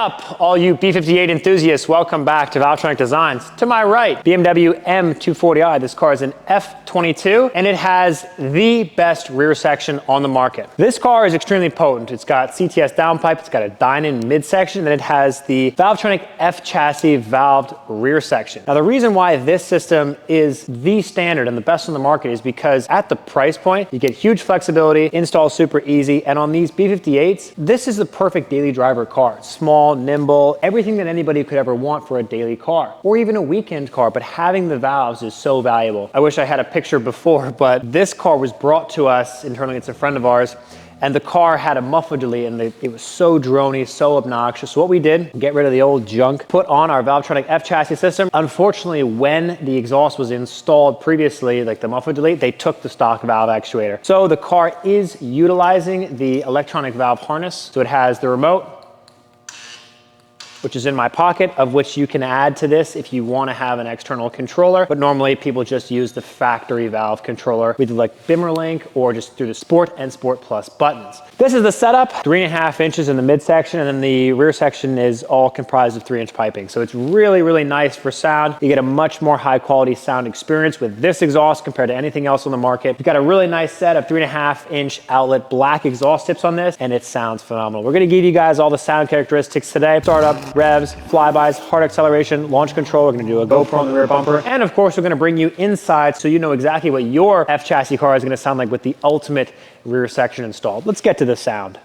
up, all you B58 enthusiasts? Welcome back to Valvetronic Designs. To my right, BMW M240i. This car is an F22, and it has the best rear section on the market. This car is extremely potent. It's got CTS downpipe, it's got a Dynon midsection, and it has the Valvetronic F chassis valved rear section. Now, the reason why this system is the standard and the best on the market is because at the price point, you get huge flexibility, install super easy, and on these B58s, this is the perfect daily driver car. It's small, nimble, everything that anybody could ever want for a daily car, or even a weekend car, but having the valves is so valuable. I wish I had a picture before, but this car was brought to us internally. It's a friend of ours, and the car had a muffler delete, and it was so droney, so obnoxious. So what we did, get rid of the old junk, put on our Valvetronic F chassis system. Unfortunately, when the exhaust was installed previously, like the muffler delete, they took the stock valve actuator. So the car is utilizing the electronic valve harness. So it has the remote, which is in my pocket, of which you can add to this if you want to have an external controller. But normally people just use the factory valve controller with like Bimmerlink or just through the Sport and Sport Plus buttons. This is the setup, 3.5 inches in the midsection, and then the rear section is all comprised of 3-inch piping. So it's really, really nice for sound. You get a much more high quality sound experience with this exhaust compared to anything else on the market. You've got a really nice set of 3.5-inch outlet black exhaust tips on this, and it sounds phenomenal. We're gonna give you guys all the sound characteristics today. Startup, revs, flybys, hard acceleration, launch control. We're gonna do a GoPro on the rear bumper. And of course, we're gonna bring you inside so you know exactly what your F chassis car is gonna sound like with the ultimate rear section installed. Let's get to the sound.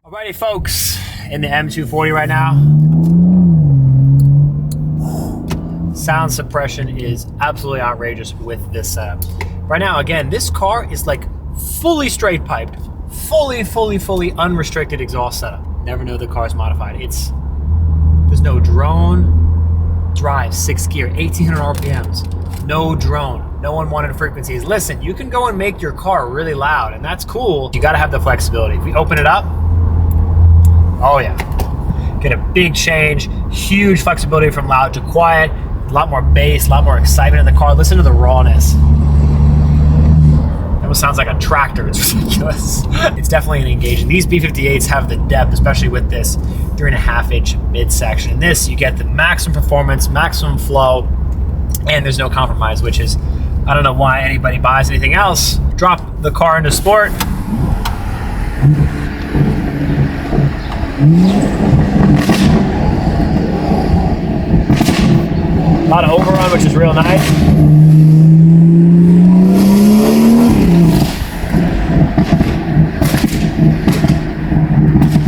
Alrighty folks, in the M240 right now, sound suppression is absolutely outrageous with this setup. Right now, again, this car is like fully straight piped, fully unrestricted exhaust setup. Never know the car's modified. There's no drone, drive, 6 gear, 1800 RPMs, no drone, no unwanted frequencies. Listen, you can go and make your car really loud, and that's cool. You gotta have the flexibility. If we open it up, oh yeah, get a big change, huge flexibility from loud to quiet, a lot more bass, a lot more excitement in the car. Listen to the rawness. It almost sounds like a tractor, it's ridiculous. It's definitely an engaging. These B58s have the depth, especially with this 3.5-inch midsection. In this, you get the maximum performance, maximum flow, and there's no compromise, which is, I don't know why anybody buys anything else. Drop the car into sport. A lot of overrun, which is real nice.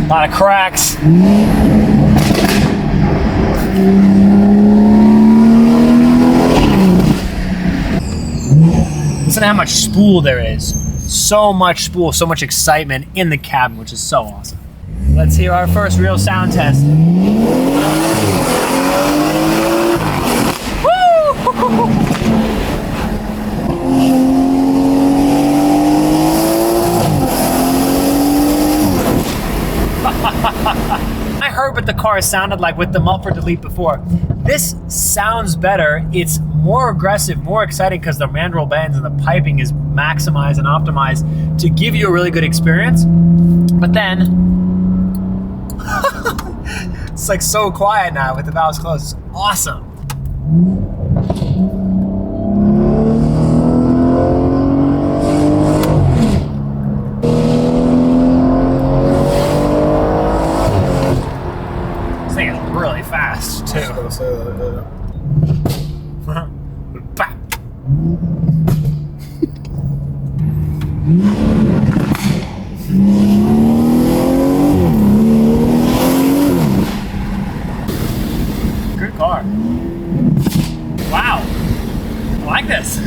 A lot of cracks. Listen to how much spool there is. So much spool, so much excitement in the cabin, which is so awesome. Let's hear our first real sound test. I heard what the car sounded like with the muffler delete before. This sounds better. It's more aggressive, more exciting because the mandrel bends and the piping is maximized and optimized to give you a really good experience. But then, it's like so quiet now with the valves closed. It's awesome. gonna say that. Good car. Wow. I like this.